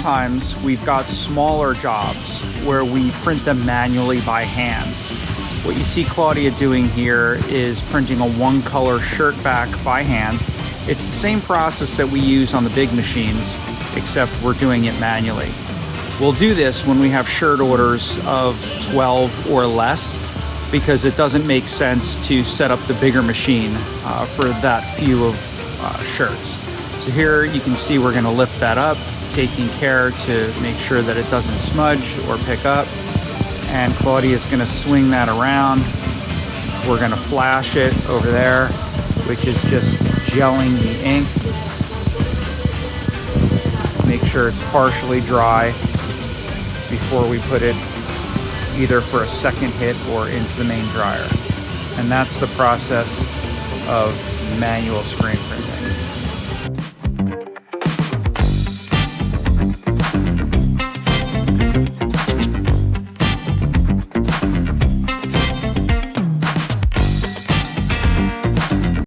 sometimes we've got smaller jobs where we print them manually by hand. What you see Claudia doing here is printing a one-color shirt back by hand. It's the same process that we use on the big machines, except we're doing it manually. We'll do this when we have shirt orders of 12 or less, because it doesn't make sense to set up the bigger machine for that few of shirts. So here you can see we're going to lift that up, taking care to make sure that it doesn't smudge or pick up. And Claudia is going to swing that around. We're going to flash it over there, which is just gelling the ink. Make sure it's partially dry before we put it either for a second hit or into the main dryer. And that's the process of manual screen printing.